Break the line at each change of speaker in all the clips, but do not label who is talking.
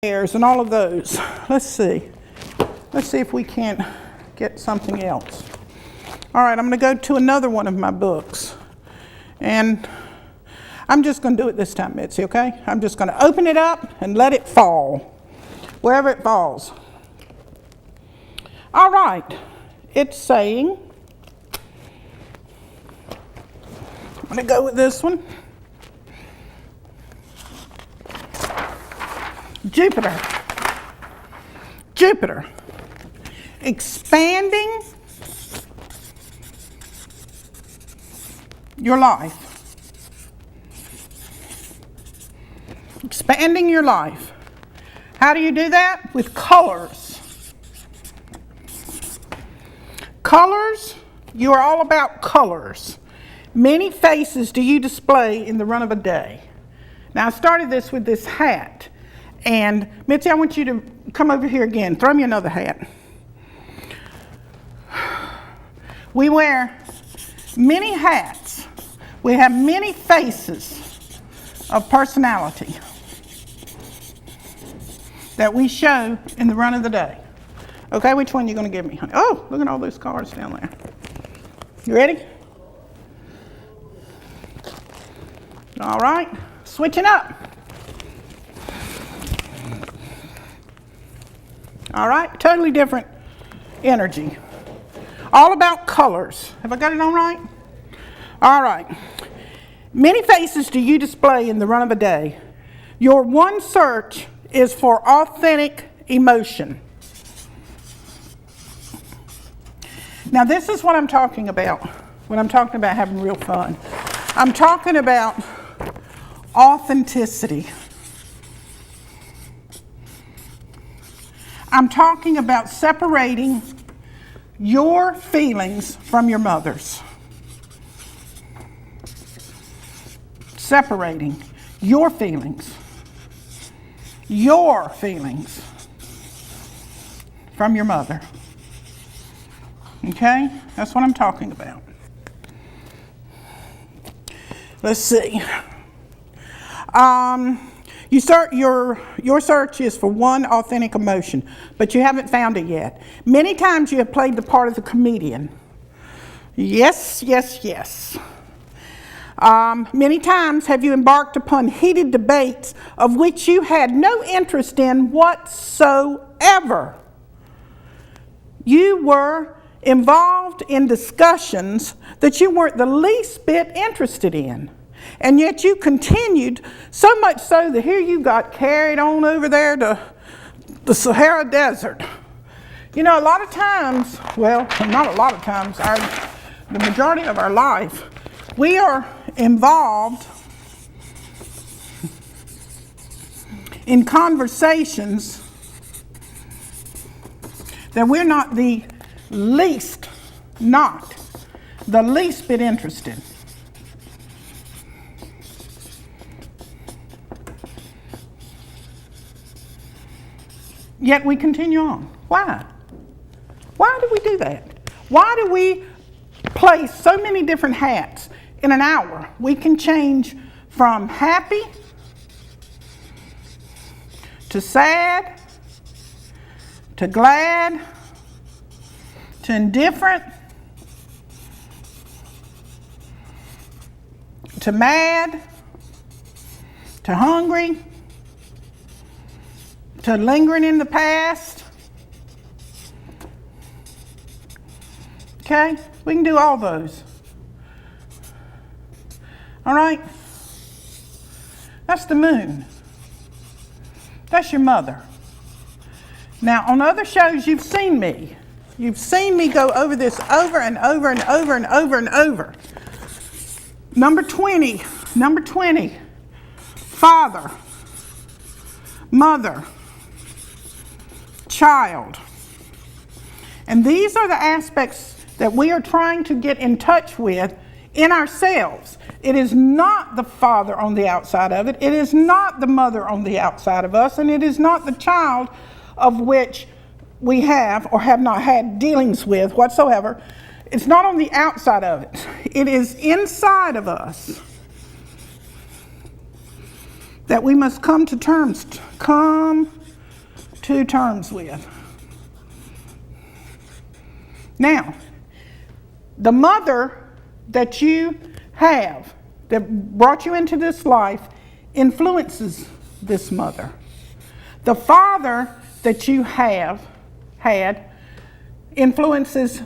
and all of those. Let's see if we can't get something else. All right, I'm going to go to another one of my books, and I'm just going to do it this time, Mitzi, okay? I'm just going to open it up and let it fall, wherever it falls. All right, it's saying, I'm going to go with this one. Jupiter, expanding your life. Expanding your life. How do you do that? With colors. Colors, you are all about colors. Many faces do you display in the run of a day? Now, I started this with this hat. And Mitzi, I want you to come over here again. Throw me another hat. We wear many hats. We have many faces of personality that we show in the run of the day. Okay, which one are you going to give me, honey? Oh, look at all those cards down there. You ready? All right, switching up. All right, totally different energy. All about colors. Have I got it on right? All right. Many faces do you display in the run of a day. Your one search is for authentic emotion. Now, this is what I'm talking about when I'm talking about having real fun. I'm talking about authenticity. I'm talking about separating your feelings from your mother's. Separating your feelings from your mother. Okay? That's what I'm talking about. Let's see. You start your search is for one authentic emotion, but you haven't found it yet. Many times you have played the part of the comedian. Yes. Many times have you embarked upon heated debates of which you had no interest in whatsoever. You were involved in discussions that you weren't the least bit interested in. And yet you continued, so much so that here you got carried on over there to the Sahara Desert. You know, a lot of times, well, not a lot of times, the majority of our life, we are involved in conversations that we're not the least bit interested. Yet we continue on. Why? Why do we do that? Why do we play so many different hats in an hour? We can change from happy to sad to glad to indifferent to mad to hungry to lingering in the past. Okay? We can do all those. All right? That's the moon. That's your mother. Now, on other shows, you've seen me. You've seen me go over this over and over and over and over and over. Number 20. Father, mother, child. And these are the aspects that we are trying to get in touch with in ourselves. It is not the father on the outside of it. It is not the mother on the outside of us. And it is not the child of which we have or have not had dealings with whatsoever. It's not on the outside of it. It is inside of us that we must come to terms to terms with. Now, the mother that you have that brought you into this life influences this mother. The father that you had influences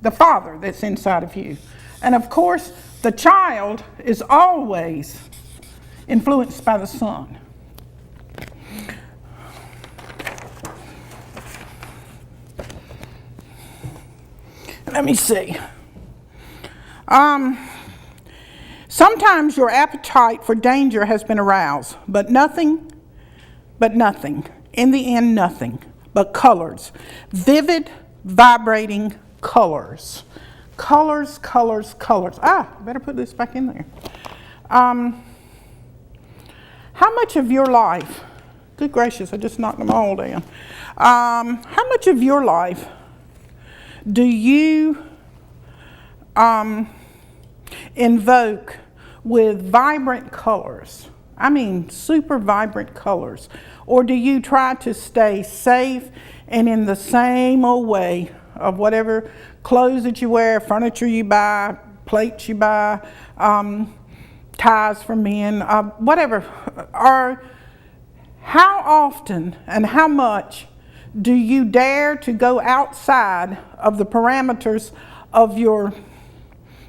the father that's inside of you. And of course, the child is always influenced by the son. Let me see. Sometimes your appetite for danger has been aroused, but nothing, in the end, nothing but colors. Vivid, vibrating colors. Colors. I better put this back in there. How much of your life, good gracious, I just knocked them all down. How much of your life do you invoke with vibrant colors? I mean, super vibrant colors. Or do you try to stay safe and in the same old way of whatever clothes that you wear, furniture you buy, plates you buy, ties for men, whatever? Or how often and how much do you dare to go outside of the parameters of your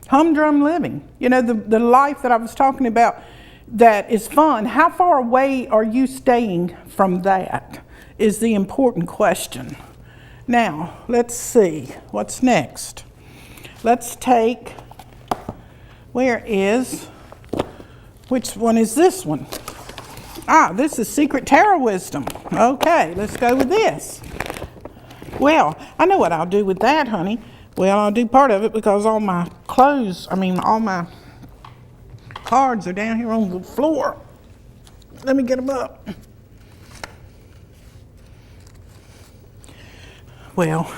humdrum living? You know, the life that I was talking about that is fun. How far away are you staying from that is the important question. Now, let's see. What's next? Let's take, which one is this one? This is Secret Tarot Wisdom. Okay, let's go with this. Well, I know what I'll do with that, honey. Well, I'll do part of it because all my cards are down here on the floor. Let me get them up. Well,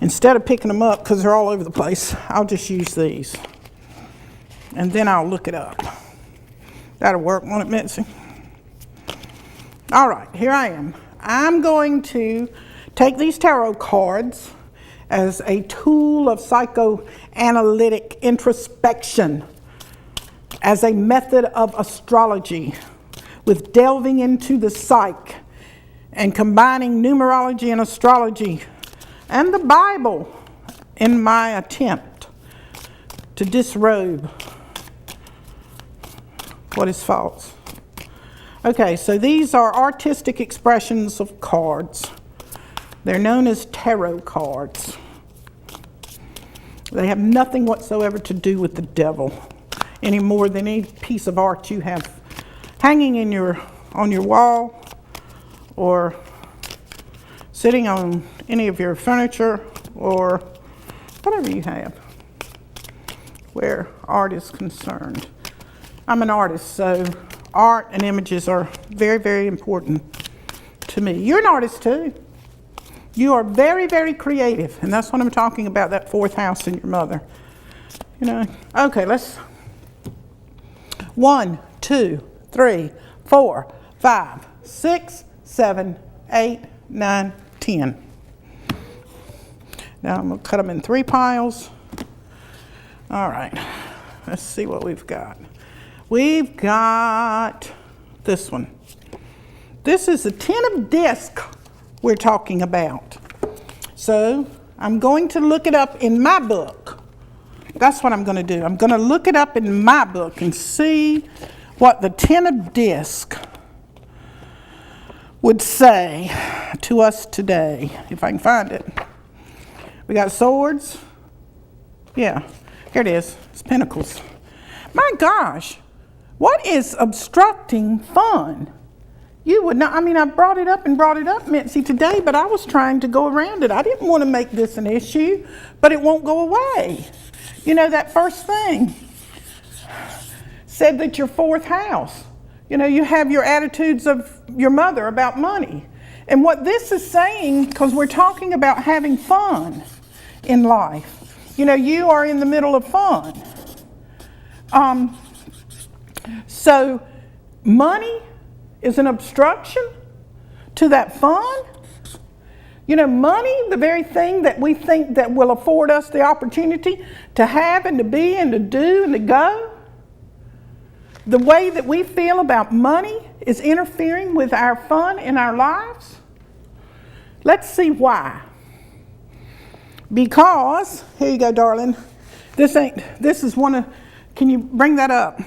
instead of picking them up because they're all over the place, I'll just use these. And then I'll look it up. That'll work, won't it, Mitzi? All right, here I am. I'm going to take these tarot cards as a tool of psychoanalytic introspection, as a method of astrology, with delving into the psyche and combining numerology and astrology and the Bible in my attempt to disrobe what is false. Okay, so these are artistic expressions of cards. They're known as tarot cards. They have nothing whatsoever to do with the devil, any more than any piece of art you have hanging on your wall or sitting on any of your furniture or whatever you have where art is concerned. I'm an artist, so art and images are very, very important to me. You're an artist too. You are very, very creative, and that's what I'm talking about, that fourth house in your mother. You know, okay, let's 1, 2, 3, 4, 5, 6, 7, 8, 9, 10. Now I'm going to cut them in 3 piles. All right, let's see what we've got. We've got this one. This is the 10 of disc we're talking about. So I'm going to look it up in my book. That's what I'm going to do. I'm going to look it up in my book and see what the 10 of disc would say to us today, if I can find it. We got swords. Yeah, here it is. It's pentacles. My gosh, what is obstructing fun? You would not, I brought it up, Mitzi, today, but I was trying to go around it. I didn't want to make this an issue, but it won't go away. You know, that first thing said that your fourth house, you know, you have your attitudes of your mother about money. And what this is saying, because we're talking about having fun in life, you know, you are in the middle of fun. So money is an obstruction to that fun? You know, money, the very thing that we think that will afford us the opportunity to have and to be and to do and to go. The way that we feel about money is interfering with our fun in our lives. Let's see why. Because, here you go, darling. This is one of, can you bring that up?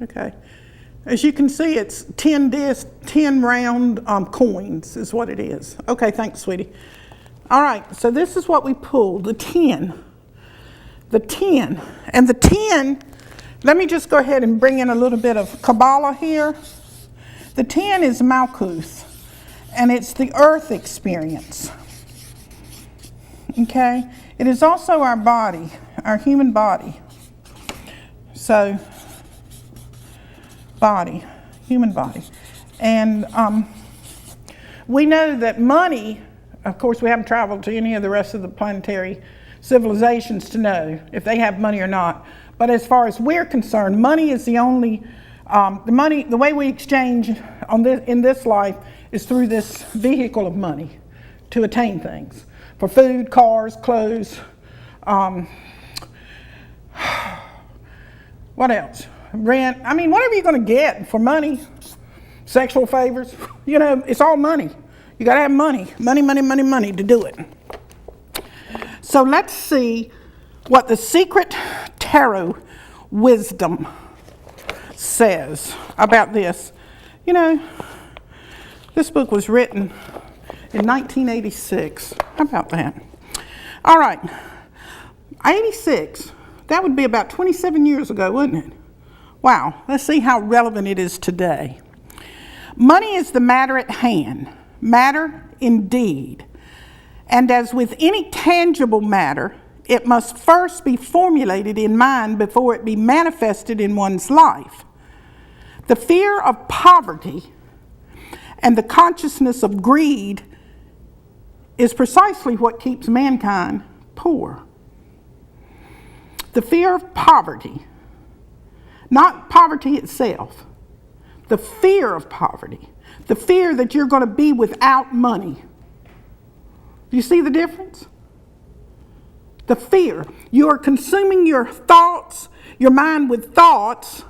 Okay. As you can see, it's 10 round coins is what it is. Okay, thanks, sweetie. All right, so this is what we pulled, the 10. The 10. And the 10, let me just go ahead and bring in a little bit of Kabbalah here. The 10 is Malkuth, and it's the earth experience. Okay? It is also our body, our human body. So, body, human body. And we know that money, of course we haven't traveled to any of the rest of the planetary civilizations to know if they have money or not. But as far as we're concerned, money is the only, the way we exchange in this life is through this vehicle of money to attain things. For food, cars, clothes, what else? Rent, I mean, whatever you're going to get for money, sexual favors, you know, it's all money. You got to have money to do it. So let's see what the Secret Tarot Wisdom says about this. You know, this book was written in 1986. How about that? All right, 86, that would be about 27 years ago, wouldn't it? Wow, let's see how relevant it is today. Money is the matter at hand, matter indeed. And as with any tangible matter, it must first be formulated in mind before it be manifested in one's life. The fear of poverty and the consciousness of greed is precisely what keeps mankind poor. The fear of poverty, not poverty itself, the fear of poverty, the fear that you're going to be without money. Do you see the difference? The fear. You are consuming your thoughts, your mind with thoughts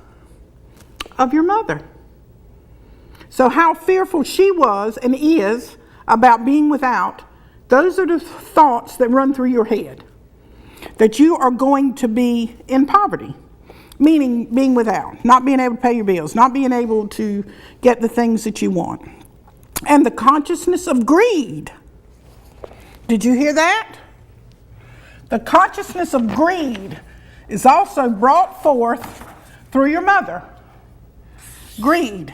of your mother. So how fearful she was and is about being without, those are the thoughts that run through your head. That you are going to be in poverty. Meaning being without, not being able to pay your bills, not being able to get the things that you want. And the consciousness of greed. Did you hear that? The consciousness of greed is also brought forth through your mother. Greed.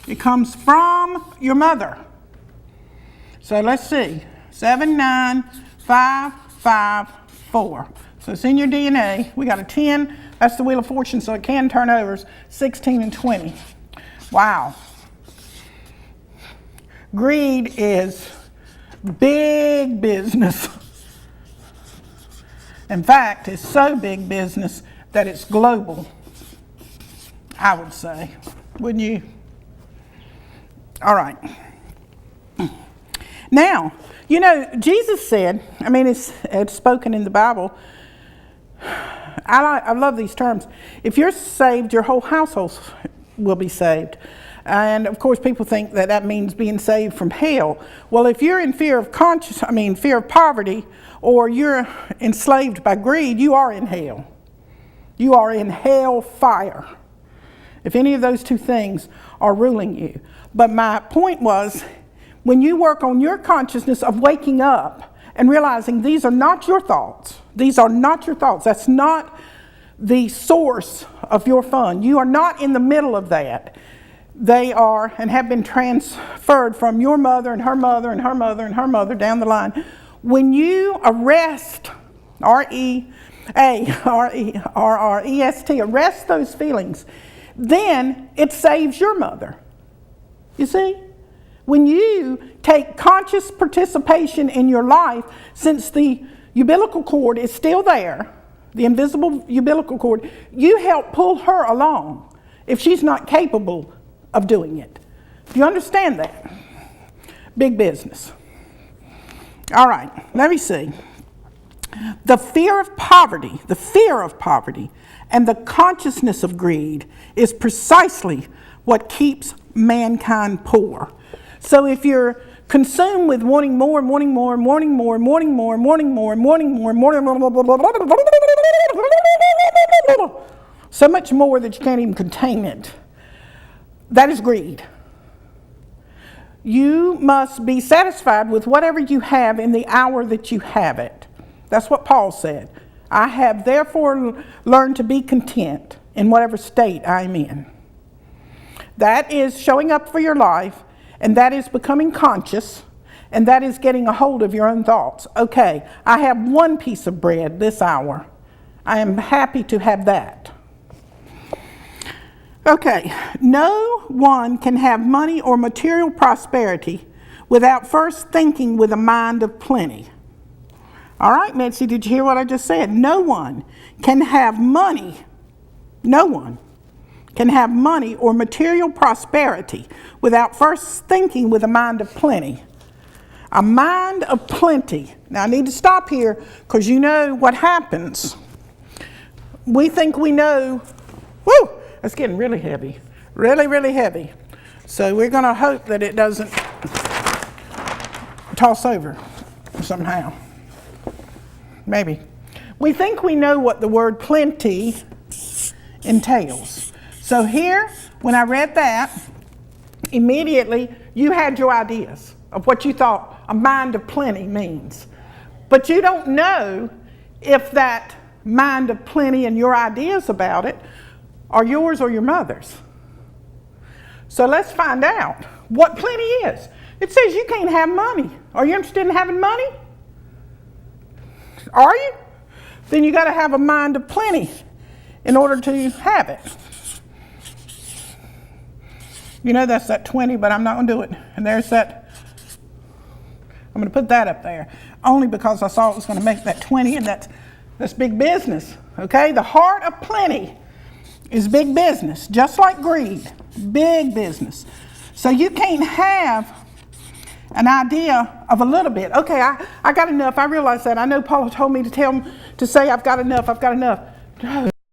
It comes from your mother. So let's see. 7, 9, 5, 5, 4. So it's in your DNA. We got a 10. That's the Wheel of Fortune, so it can turn over. 16 and 20. Wow. Greed is big business. In fact, it's so big business that it's global, I would say. Wouldn't you? All right. Now, you know, Jesus said, I mean, it's spoken in the Bible. I love these terms. If you're saved, your whole household will be saved. And of course, people think that that means being saved from hell. Well, if you're in fear of fear of poverty, or you're enslaved by greed, you are in hell. You are in hell fire. If any of those two things are ruling you. But my point was, when you work on your consciousness of waking up and realizing these are not your thoughts. These are not your thoughts. That's not the source of your fun. You are not in the middle of that. They are and have been transferred from your mother and her mother and her mother and her mother down the line. When you arrest, R-E-A-R-R-E-R-R-E-S-T, arrest those feelings, then it saves your mother. You see? When you take conscious participation in your life, since the umbilical cord is still there, the invisible umbilical cord, you help pull her along. if she's not capable of doing it. Do you understand that? Big business. All right, let me see. The fear of poverty, and the consciousness of greed is precisely what keeps mankind poor. So if you're consumed with wanting more and wanting more and wanting more and wanting more and wanting more and wanting more and wanting more, so much more that you can't even contain it, that is greed. You must be satisfied with whatever you have in the hour that you have it. That's what Paul said. I have therefore learned to be content in whatever state I'm in. That is showing up for your life, and that is becoming conscious, and that is getting a hold of your own thoughts. Okay, I have one piece of bread this hour. I am happy to have that. Okay, no one can have money or material prosperity without first thinking with a mind of plenty. All right, Mitzi, did you hear what I just said? No one can have money. No one can have money or material prosperity without first thinking with a mind of plenty. A mind of plenty. Now, I need to stop here because you know what happens. We think we know, whoo, it's getting really heavy, really, really heavy. So we're going to hope that it doesn't toss over somehow. Maybe. We think we know what the word plenty entails. So here, when I read that, immediately you had your ideas of what you thought a mind of plenty means. But you don't know if that mind of plenty and your ideas about it are yours or your mother's. So let's find out what plenty is. It says you can't have money. Are you interested in having money? Are you? Then you got to have a mind of plenty in order to have it. You know that's that 20, but I'm not going to do it. And there's that. I'm going to put that up there. Only because I saw it was going to make that 20, and that's big business. Okay? The heart of plenty is big business, just like greed. Big business. So you can't have an idea of a little bit. Okay, I got enough. I realize that. I know Paula told me to say I've got enough. No.